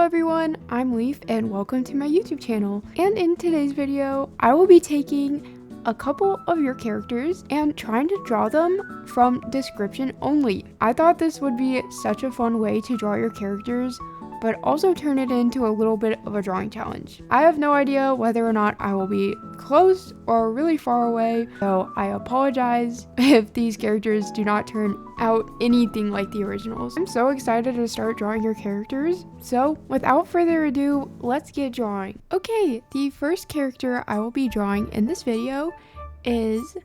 everyone, I'm Leaf and welcome to my YouTube channel. And in today's video, I will be taking a couple of your characters and trying to draw them from description only. I thought this would be such a fun way to draw your characters, but also turn it into a little bit of a drawing challenge. I have no idea whether or not I will be close or really far away, so I apologize if these characters do not turn out anything like the originals. I'm so excited to start drawing your characters, so without further ado, let's get drawing. Okay, the first character I will be drawing in this video is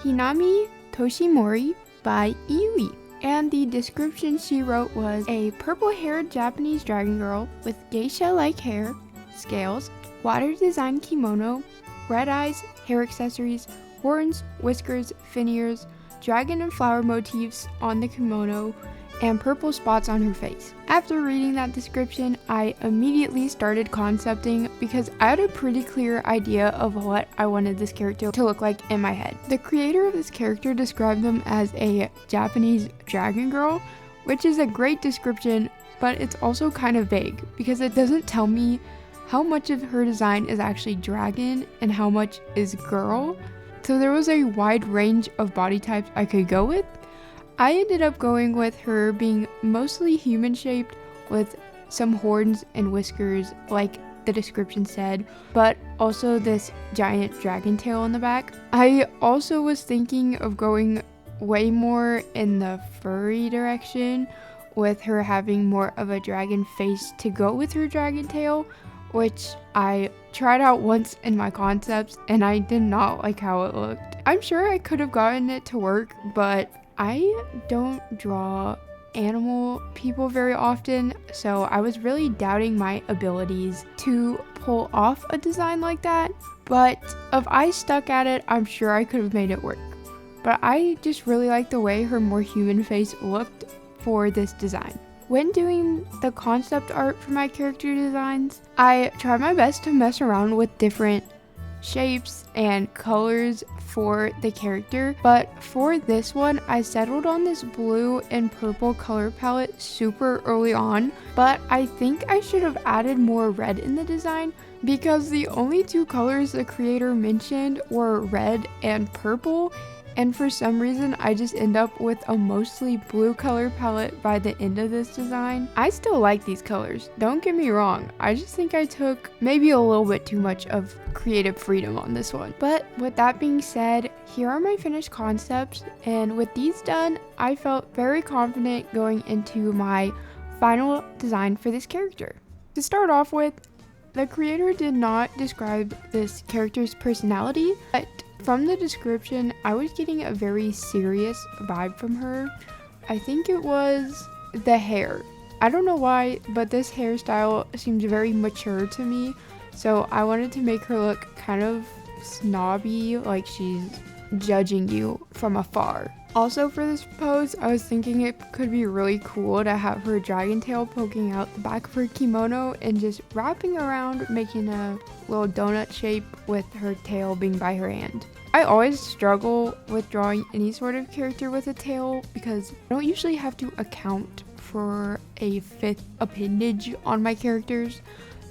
Hinami Toshimori by Iui. And the description she wrote was a purple-haired Japanese dragon girl with geisha-like hair, scales, water-designed kimono, red eyes, hair accessories, horns, whiskers, fin ears, dragon and flower motifs on the kimono, and purple spots on her face. After reading that description, I immediately started concepting because I had a pretty clear idea of what I wanted this character to look like in my head. The creator of this character described them as a Japanese dragon girl, which is a great description, but it's also kind of vague because it doesn't tell me how much of her design is actually dragon and how much is girl. So there was a wide range of body types I could go with. I ended up going with her being mostly human-shaped with some horns and whiskers like the description said, but also this giant dragon tail on the back. I also was thinking of going way more in the furry direction with her having more of a dragon face to go with her dragon tail, which I tried out once in my concepts and I did not like how it looked. I'm sure I could have gotten it to work, but I don't draw animal people very often, so I was really doubting my abilities to pull off a design like that, but if I stuck at it, I'm sure I could have made it work. But I just really like the way her more human face looked for this design. When doing the concept art for my character designs, I try my best to mess around with different shapes and colors for the character, but for this one I settled on this blue and purple color palette super early on, but I think I should have added more red in the design because the only two colors the creator mentioned were red and purple, and for some reason I just end up with a mostly blue color palette by the end of this design. I still like these colors, don't get me wrong, I just think I took maybe a little bit too much of creative freedom on this one. But with that being said, here are my finished concepts, and with these done, I felt very confident going into my final design for this character. To start off with, the creator did not describe this character's personality, but from the description, I was getting a very serious vibe from her. I think it was the hair. I don't know why, but this hairstyle seems very mature to me, so I wanted to make her look kind of snobby, like she's judging you from afar. Also for this pose, I was thinking it could be really cool to have her dragon tail poking out the back of her kimono and just wrapping around, making a little donut shape with her tail being by her hand. I always struggle with drawing any sort of character with a tail because I don't usually have to account for a fifth appendage on my characters.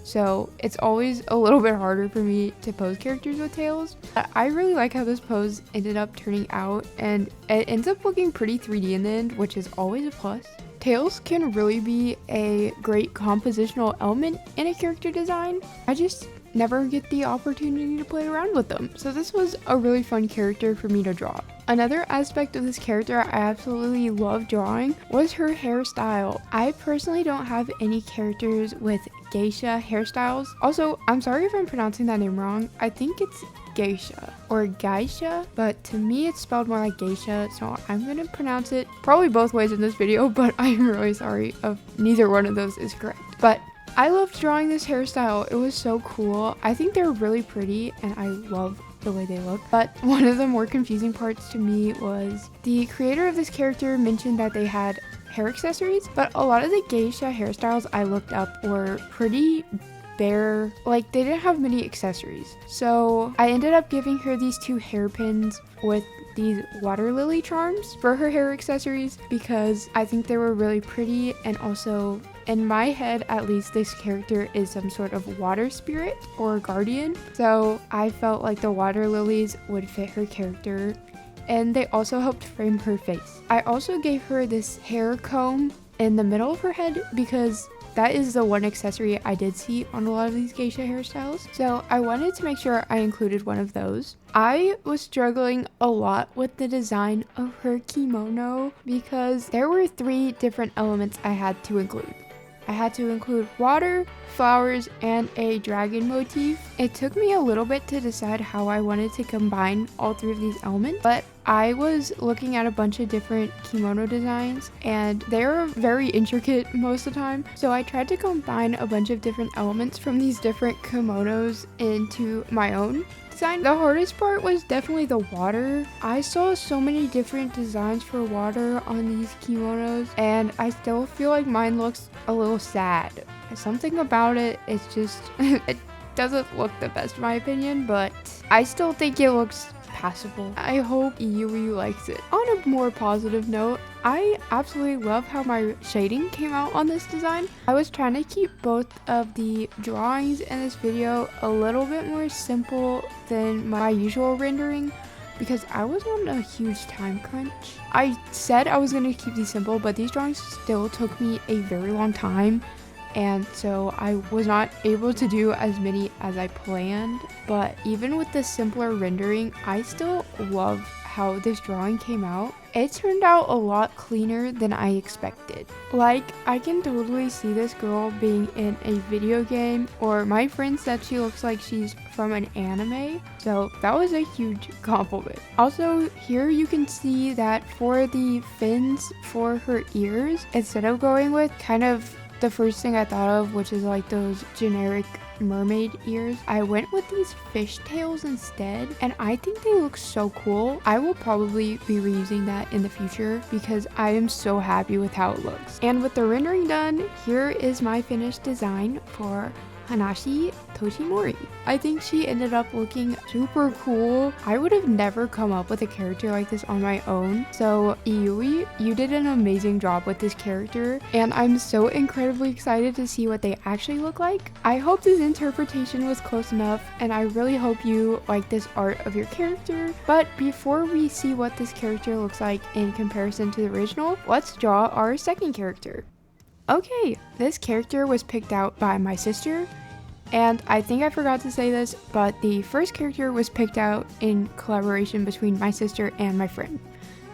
So it's always a little bit harder for me to pose characters with tails. I really like how this pose ended up turning out, and it ends up looking pretty 3D in the end, which is always a plus. Tails can really be a great compositional element in a character design. I just never get the opportunity to play around with them, so this was a really fun character for me to draw. Another aspect of this character I absolutely love drawing was her hairstyle. I personally don't have any characters with geisha hairstyles. Also, I'm sorry if I'm pronouncing that name wrong. I think it's geisha or geisha, but to me it's spelled more like geisha, so I'm gonna pronounce it probably both ways in this video, but I'm really sorry if neither one of those is correct. But I loved drawing this hairstyle. It was so cool. I think they're really pretty and I love the way they look. But one of the more confusing parts to me was the creator of this character mentioned that they had hair accessories, but a lot of the geisha hairstyles I looked up were pretty bare, like they didn't have many accessories. So I ended up giving her these two hairpins with these water lily charms for her hair accessories because I think they were really pretty, and also in my head at least, this character is some sort of water spirit or guardian. So I felt like the water lilies would fit her character, and they also helped frame her face. I also gave her this hair comb in the middle of her head because that is the one accessory I did see on a lot of these geisha hairstyles. So I wanted to make sure I included one of those. I was struggling a lot with the design of her kimono because there were 3 different elements I had to include. I had to include water, flowers, and a dragon motif. It took me a little bit to decide how I wanted to combine all 3 of these elements, but I was looking at a bunch of different kimono designs and they're very intricate most of the time. So I tried to combine a bunch of different elements from these different kimonos into my own design. The hardest part was definitely the water. I saw so many different designs for water on these kimonos and I still feel like mine looks a little sad. Something about it, it's just, it doesn't look the best in my opinion, but I still think it looks passable. I hope Iui likes it. On a more positive note, I absolutely love how my shading came out on this design. I was trying to keep both of the drawings in this video a little bit more simple than my usual rendering because I was on a huge time crunch. I said I was going to keep these simple, but these drawings still took me a very long time. And so I was not able to do as many as I planned, but even with the simpler rendering, I still love how this drawing came out. It turned out a lot cleaner than I expected. Like, I can totally see this girl being in a video game, or my friend said she looks like she's from an anime, so that was a huge compliment. Also, here you can see that for the fins for her ears, instead of going with kind of the first thing I thought of, which is like those generic mermaid ears, I went with these fishtails instead, and I think they look so cool. I will probably be reusing that in the future because I am so happy with how it looks. And with the rendering done, here is my finished design for Hanashi Toshimori. I think she ended up looking super cool. I would have never come up with a character like this on my own. So Iui, you did an amazing job with this character, and I'm so incredibly excited to see what they actually look like. I hope this interpretation was close enough, and I really hope you like this art of your character. But before we see what this character looks like in comparison to the original, let's draw our second character. Okay, this character was picked out by my sister, and I think I forgot to say this, but the first character was picked out in collaboration between my sister and my friend.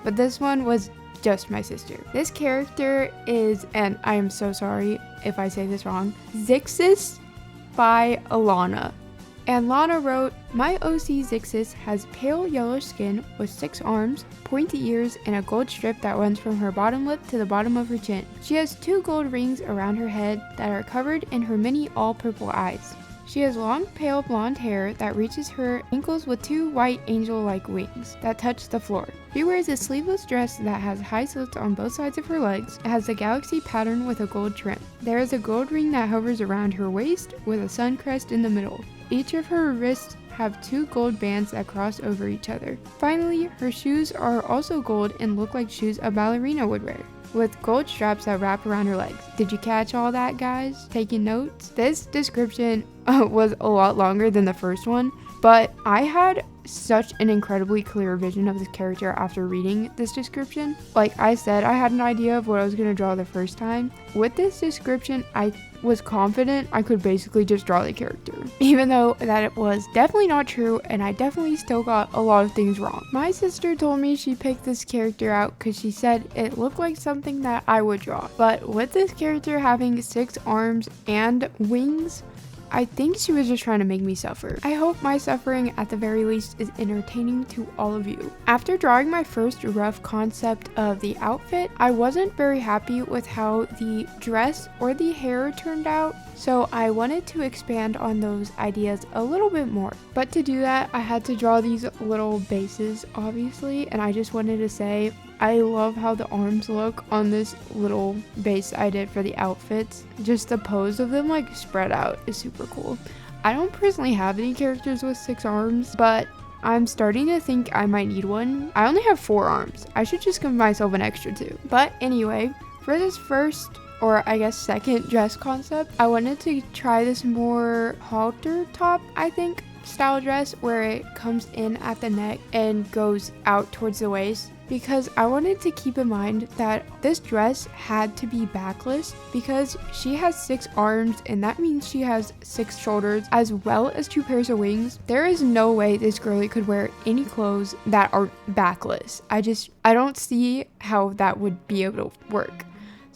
But this one was just my sister. This character is, and I am so sorry if I say this wrong, Zixis by Lana. And Lana wrote, "My OC Zixis has pale yellowish skin with 6 arms, pointy ears, and a gold strip that runs from her bottom lip to the bottom of her chin. She has 2 gold rings around her head that are covered in her mini all-purple eyes. She has long pale blonde hair that reaches her ankles with 2 white angel-like wings that touch the floor. She wears a sleeveless dress that has high slits on both sides of her legs. It has a galaxy pattern with a gold trim. There is a gold ring that hovers around her waist with a sun crest in the middle. Each of her wrists have 2 gold bands that cross over each other. Finally, her shoes are also gold and look like shoes a ballerina would wear, with gold straps that wrap around her legs." Did you catch all that, guys? Taking notes? This description was a lot longer than the first one, but I had such an incredibly clear vision of this character after reading this description. Like I said, I had an idea of what I was going to draw the first time. With this description, I was confident I could basically just draw the character, even though that it was definitely not true, and I definitely still got a lot of things wrong. My sister told me she picked this character out because she said it looked like something that I would draw, but with this character having 6 arms and wings, I think she was just trying to make me suffer. I hope my suffering at the very least is entertaining to all of you. After drawing my first rough concept of the outfit, I wasn't very happy with how the dress or the hair turned out, so I wanted to expand on those ideas a little bit more. But to do that, I had to draw these little bases, obviously, and I just wanted to say I love how the arms look on this little base I did for the outfits. Just the pose of them like spread out is super cool. I don't personally have any characters with 6 arms, but I'm starting to think I might need one. I only have 4 arms. I should just give myself an extra 2. But anyway, for this first or I guess second dress concept. I wanted to try this more halter top, I think, style dress where it comes in at the neck and goes out towards the waist, because I wanted to keep in mind that this dress had to be backless because she has 6 arms, and that means she has 6 shoulders as well as 2 pairs of wings. There is no way this girlie could wear any clothes that are backless. I don't see how that would be able to work.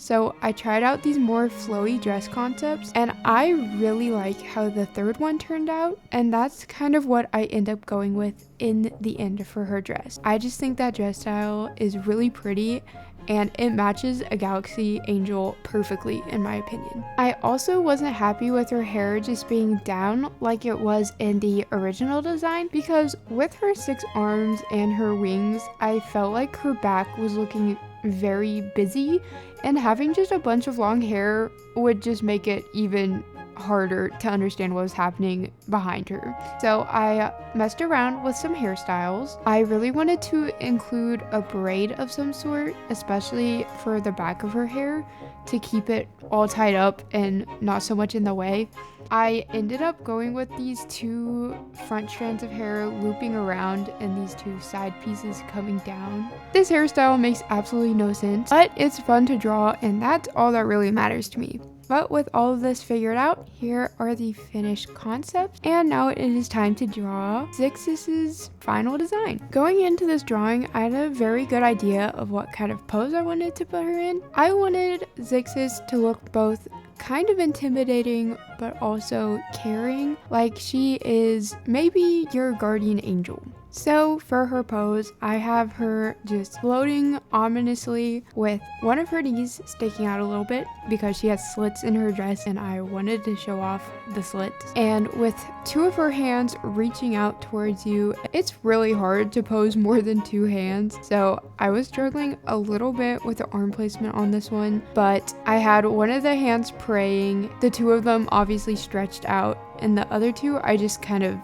So I tried out these more flowy dress concepts, and I really like how the third one turned out, and that's kind of what I end up going with in the end for her dress. I just think that dress style is really pretty, and it matches a Galaxy Angel perfectly in my opinion. I also wasn't happy with her hair just being down like it was in the original design, because with her 6 arms and her wings, I felt like her back was looking very busy, and having just a bunch of long hair would just make it even harder to understand what was happening behind her. So I messed around with some hairstyles. I really wanted to include a braid of some sort, especially for the back of her hair, to keep it all tied up and not so much in the way. I ended up going with these 2 front strands of hair looping around and these 2 side pieces coming down. This hairstyle makes absolutely no sense, but it's fun to draw, and that's all that really matters to me. But with all of this figured out, here are the finished concepts, and now it is time to draw Zix's final design. Going into this drawing, I had a very good idea of what kind of pose I wanted to put her in. I wanted Zix's to look both kind of intimidating but also caring, like she is maybe your guardian angel. So for her pose, I have her just floating ominously with one of her knees sticking out a little bit because she has slits in her dress and I wanted to show off the slits. And with 2 of her hands reaching out towards you, it's really hard to pose more than 2 hands. So I was struggling a little bit with the arm placement on this one, but I had one of the hands praying, the 2 of them obviously stretched out, and the other 2,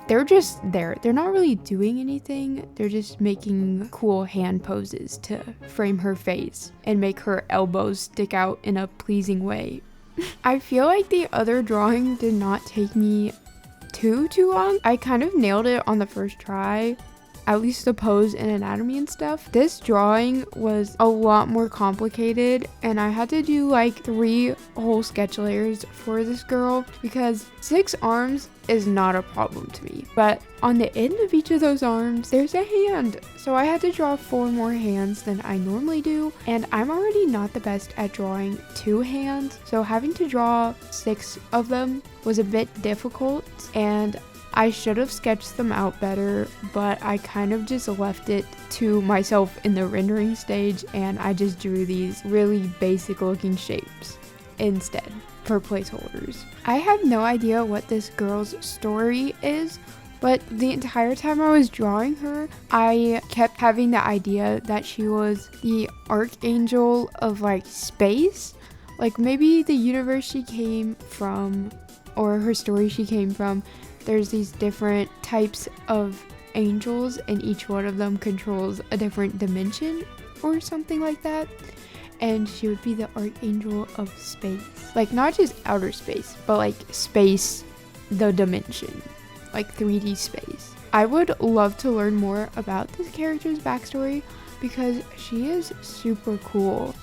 they're just there. They're not really doing anything. They're just making cool hand poses to frame her face and make her elbows stick out in a pleasing way. I feel like the other drawing did not take me too long. I kind of nailed it on the first try, at least the pose and anatomy and stuff. This drawing was a lot more complicated, and I had to do like 3 whole sketch layers for this girl because 6 arms is not a problem to me, but on the end of each of those arms there's a hand, so I had to draw 4 more hands than I normally do, and I'm already not the best at drawing 2 hands, so having to draw 6 of them was a bit difficult, and I should have sketched them out better, but I kind of just left it to myself in the rendering stage, and I just drew these really basic looking shapes instead for placeholders. I have no idea what this girl's story is, but the entire time I was drawing her, I kept having the idea that she was the archangel of like space, like maybe the universe she came from or her story she came from. There's these different types of angels, and each one of them controls a different dimension or something like that. And she would be the archangel of space. Like not just outer space, but like space, the dimension, like 3D space. I would love to learn more about this character's backstory because she is super cool.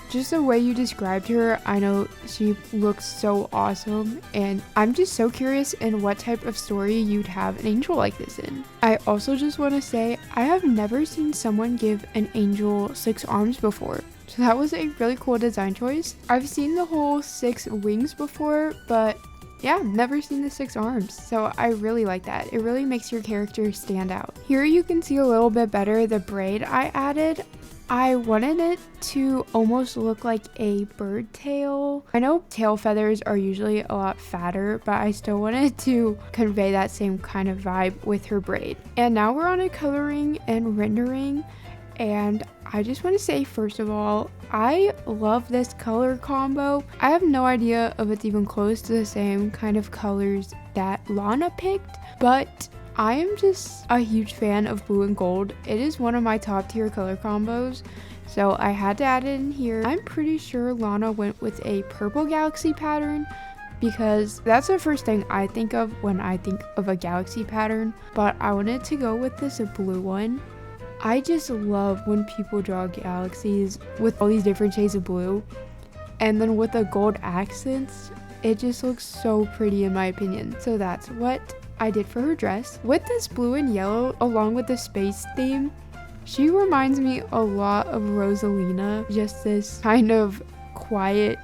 Just the way you described her, I know she looks so awesome, and I'm just so curious in what type of story you'd have an angel like this in. I also just want to say, I have never seen someone give an angel 6 arms before, so that was a really cool design choice. I've seen the whole 6 wings before, but yeah, never seen the 6 arms, so I really like that. It really makes your character stand out. Here you can see a little bit better the braid I added. I wanted it to almost look like a bird tail. I know tail feathers are usually a lot fatter, but I still wanted to convey that same kind of vibe with her braid. And now we're on to coloring and rendering, and I just want to say, first of all, I love this color combo. I have no idea if it's even close to the same kind of colors that Lana picked, but I am just a huge fan of blue and gold. It is one of my top tier color combos So I had to add it in here. I'm pretty sure Lana went with a purple galaxy pattern because that's the first thing I think of when I think of a galaxy pattern, but I wanted to go with this blue one. I just love when people draw galaxies with all these different shades of blue, and then with the gold accents, it just looks so pretty in my opinion. So that's what I did for her dress. With this blue and yellow, along with the space theme, she reminds me a lot of Rosalina, just this kind of quiet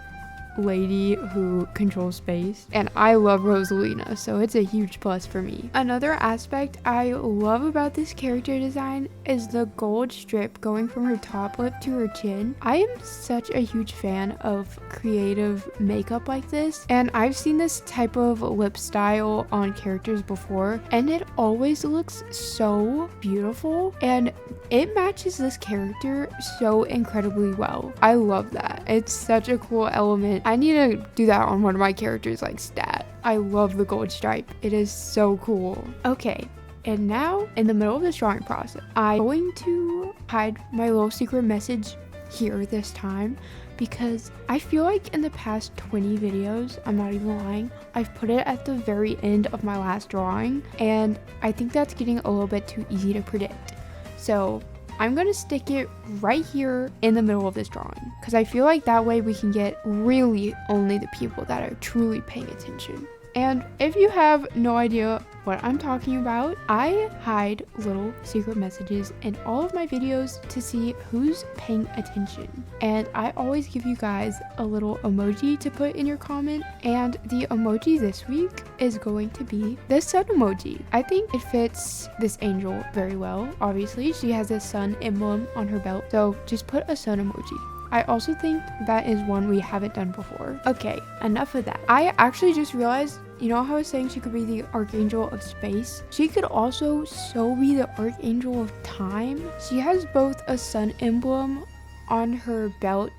lady who controls space, and I love Rosalina, so it's a huge plus for me. Another aspect I love about this character design is the gold strip going from her top lip to her chin. I am such a huge fan of creative makeup like this, and I've seen this type of lip style on characters before, and it always looks so beautiful, and it matches this character so incredibly well. I love that. It's such a cool element. I need to do that on one of my characters like Stat. I love the gold stripe. It is so cool. Okay, and now in the middle of this drawing process, I'm going to hide my little secret message here this time because I feel like in the past 20 videos, I'm not even lying, I've put it at the very end of my last drawing, and I think that's getting a little bit too easy to predict. So I'm gonna stick it right here in the middle of this drawing because I feel like that way we can get really only the people that are truly paying attention. And if you have no idea what I'm talking about, I hide little secret messages in all of my videos to see who's paying attention. And I always give you guys a little emoji to put in your comment, and the emoji this week is going to be the sun emoji. I think it fits this angel very well. Obviously, she has a sun emblem on her belt, so just put a sun emoji. I also think that is one we haven't done before. Okay, enough of that. I actually just realized, you know how I was saying she could be the Archangel of Space? She could also so be the Archangel of Time. She has both a sun emblem on her belt,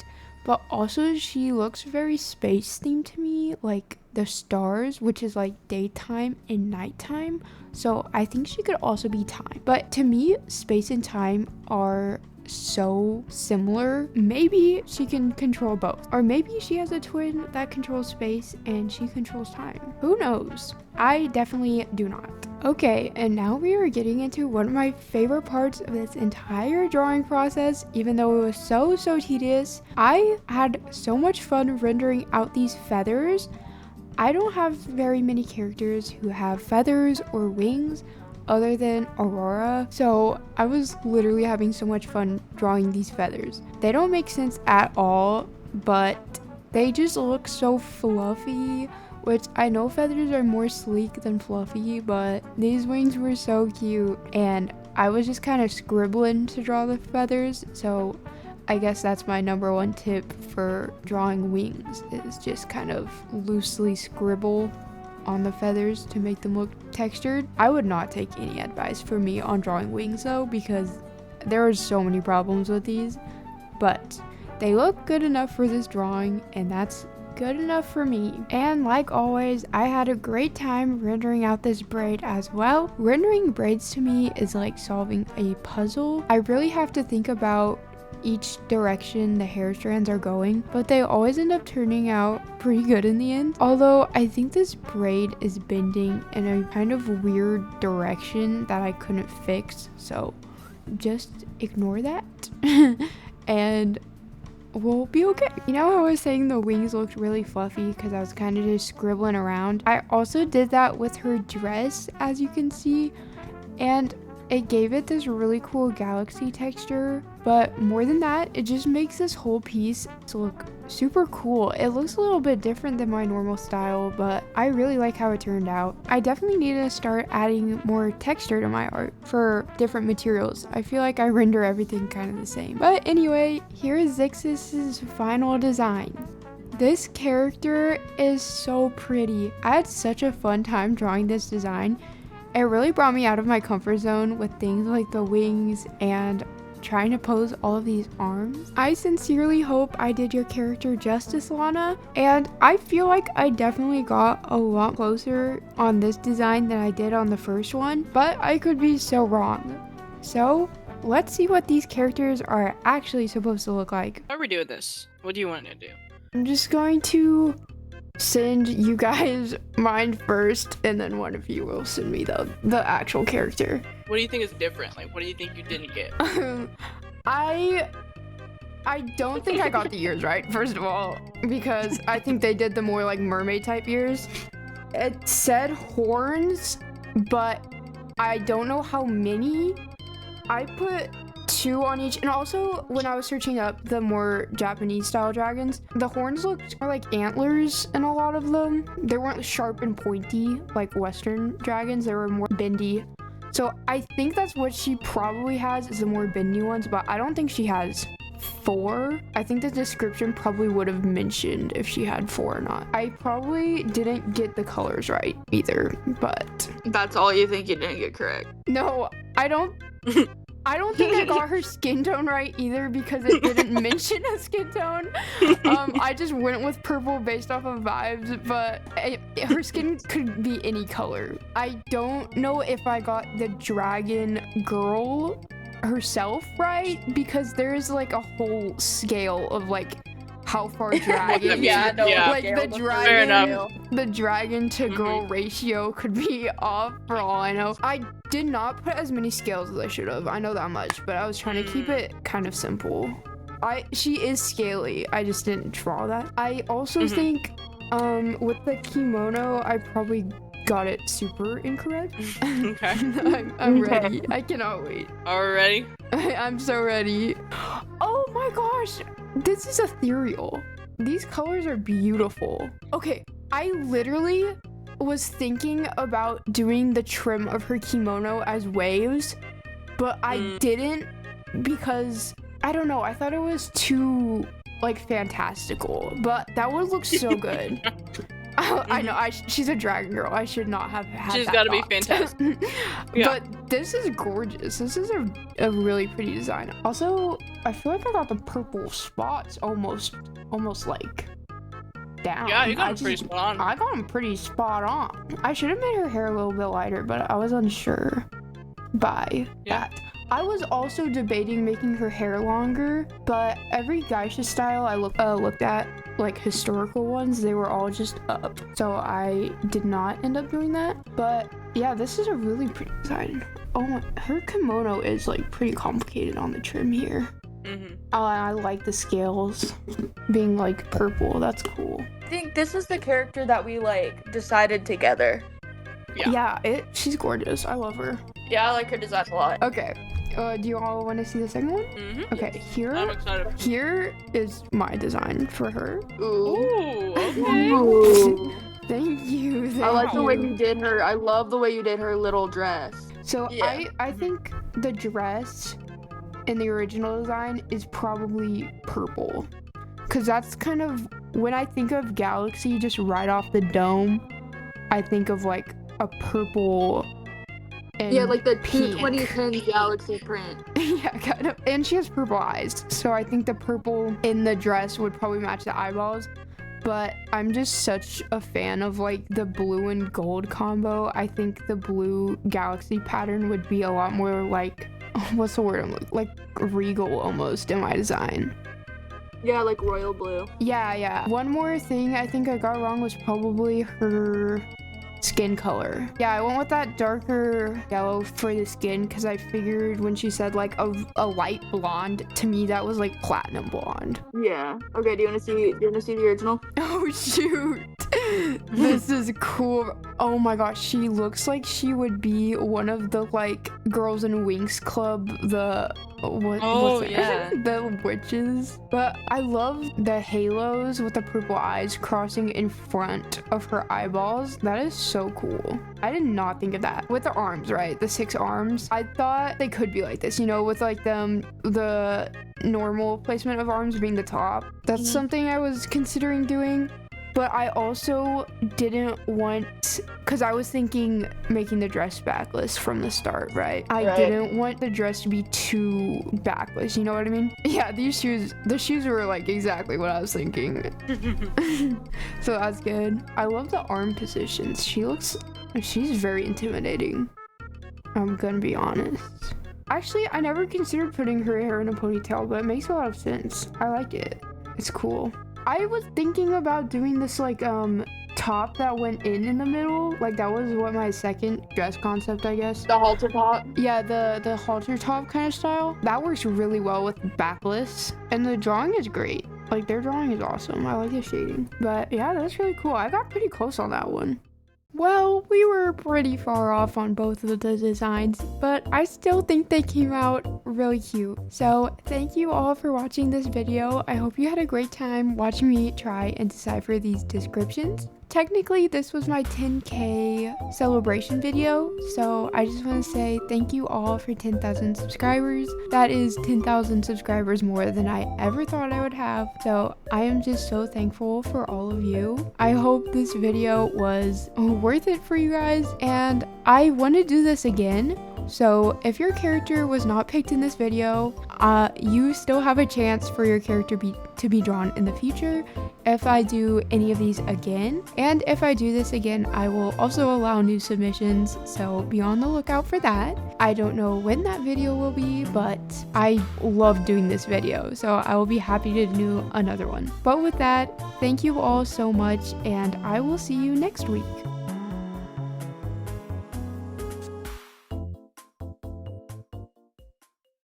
but also she looks very space themed to me, like the stars, which is like daytime and nighttime. So I think she could also be time. But to me, space and time are so similar. Maybe she can control both, or maybe she has a twin that controls space and she controls time. Who knows? I definitely do not. Okay, and now we are getting into one of my favorite parts of this entire drawing process, even though it was so tedious. I had so much fun rendering out these feathers. I don't have very many characters who have feathers or wings other than Aurora, so I was literally having so much fun drawing these feathers. They don't make sense at all, but they just look so fluffy, which I know feathers are more sleek than fluffy, but these wings were so cute, and I was just kind of scribbling to draw the feathers, so I guess that's my number one tip for drawing wings, is just kind of loosely scribble on the feathers to make them look textured. I would not take any advice from me on drawing wings though, because there are so many problems with these, but they look good enough for this drawing, and that's good enough for me. And like always, I had a great time rendering out this braid as well. Rendering braids to me is like solving a puzzle. I really have to think about each direction the hair strands are going, but they always end up turning out pretty good in the end. Although I think this braid is bending in a kind of weird direction that I couldn't fix, so just ignore that and we'll be okay. You know how I was saying the wings looked really fluffy because I was kind of just scribbling around? I also did that with her dress, as you can see, and it gave it this really cool galaxy texture, but more than that, it just makes this whole piece look super cool. It looks a little bit different than my normal style, but I really like how it turned out. I definitely need to start adding more texture to my art for different materials. I feel like I render everything kind of the same. But anyway, here is Zix's final design. This character is so pretty. I had such a fun time drawing this design. It really brought me out of my comfort zone with things like the wings and trying to pose all of these arms. I sincerely hope I did your character justice, Lana, and I feel like I definitely got a lot closer on this design than I did on the first one, but I could be so wrong. So let's see what these characters are actually supposed to look like. How are we doing this? What do you want to do? I'm just going to send you guys mine first, and then one of you will send me the actual character. What do you think is different? Like, what do you think you didn't get? I don't think I got the ears right, first of all, because I think they did the more like mermaid type ears. It said horns, but I don't know how many. I put 2 on each, and also when I was searching up the more Japanese style dragons, the horns looked more like antlers in a lot of them. They weren't sharp and pointy like Western dragons, they were more bendy. So I think that's what she probably has, is the more bendy ones, but I don't think she has 4. I think the description probably would have mentioned if she had 4 or not. I probably didn't get the colors right either, but That's all you think you didn't get correct? no, I don't think I got her skin tone right either, because it didn't mention a skin tone. I just went with purple based off of vibes, but her skin could be any color. I don't know if I got the dragon girl herself right, because there's like a whole scale of like how far dragon the dragon to girl ratio could be off, for all I know. I did not put as many scales as I should have, I know that much, but I was trying to keep it kind of simple. She is scaly, I just didn't draw that. I also think with the kimono I probably got it super incorrect. Okay. I'm ready. I cannot wait. Are we ready? I'm so ready. Oh my gosh, this is ethereal. These colors are beautiful. Okay, I literally was thinking about doing the trim of her kimono as waves, but I didn't, because I don't know, I thought it was too like fantastical, but that would look so good. I know, she's a dragon girl. I should not have had She's that gotta be thought. fantastic. Yeah. But this is gorgeous. This is a really pretty design. Also, I feel like I got the purple spots almost like down. Yeah, you got them pretty spot on. I got them pretty spot on. I should have made her hair a little bit lighter, but I was unsure by that. I was also debating making her hair longer, but every geisha style I looked at, like historical ones, they were all just up. So I did not end up doing that. But yeah, this is a really pretty design. Oh, her kimono is like pretty complicated on the trim here. I like the scales being like purple. That's cool. I think this is the character that we like decided together. Yeah. She's gorgeous. I love her. Yeah, I like her design a lot. Okay. Do you all want to see the second one? Okay, I'm excited. here is my design for her. Ooh, okay. Ooh. Thank you. I like the way you did her. I love the way you did her little dress. So I think the dress in the original design is probably purple, because that's kind of, when I think of Galaxy just right off the dome, I think of like a purple and like the pink. 2010 Galaxy print. Yeah, kind of. And she has purple eyes, so I think the purple in the dress would probably match the eyeballs. But I'm just such a fan of like the blue and gold combo. I think the blue Galaxy pattern would be a lot more like, what's the word? Like regal almost in my design. Yeah, like royal blue. Yeah. One more thing I think I got wrong was probably her skin color. Yeah, I went with that darker yellow for the skin, because I figured when she said like a light blonde, to me that was like platinum blonde. Yeah. Okay, do you want to see the original? Oh shoot. This is cool. Oh my gosh, she looks like she would be one of the like Girls in Winx Club, the the witches. But I love the halos with the purple eyes crossing in front of her eyeballs. That is so cool. I did not think of that. With the arms, right? The 6 arms. I thought they could be like this, you know, with like the normal placement of arms being the top. That's something I was considering doing. But I also didn't want, because I was thinking making the dress backless from the start, right? I didn't want the dress to be too backless, you know what I mean? Yeah, the shoes were like exactly what I was thinking. So that's good. I love the arm positions. She's very intimidating. I'm gonna be honest. Actually, I never considered putting her hair in a ponytail, but it makes a lot of sense. I like it. It's cool. I was thinking about doing this like top that went in the middle. Like that was what my second dress concept, I guess. The halter top. Yeah, the halter top kind of style. That works really well with backless, and the drawing is great. Like their drawing is awesome. I like the shading. But yeah, that's really cool. I got pretty close on that one. Well, we were pretty far off on both of the designs, but I still think they came out really cute. So thank you all for watching this video. I hope you had a great time watching me try and decipher these descriptions. Technically, this was my 10K celebration video, so I just want to say thank you all for 10,000 subscribers. That is 10,000 subscribers more than I ever thought I would have, so I am just so thankful for all of you. I hope this video was worth it for you guys, and I want to do this again. So if your character was not picked in this video, you still have a chance for your character to be drawn in the future if I do any of these again. And if I do this again, I will also allow new submissions, so be on the lookout for that. I don't know when that video will be, but I love doing this video, so I will be happy to do another one. But with that, thank you all so much, and I will see you next week.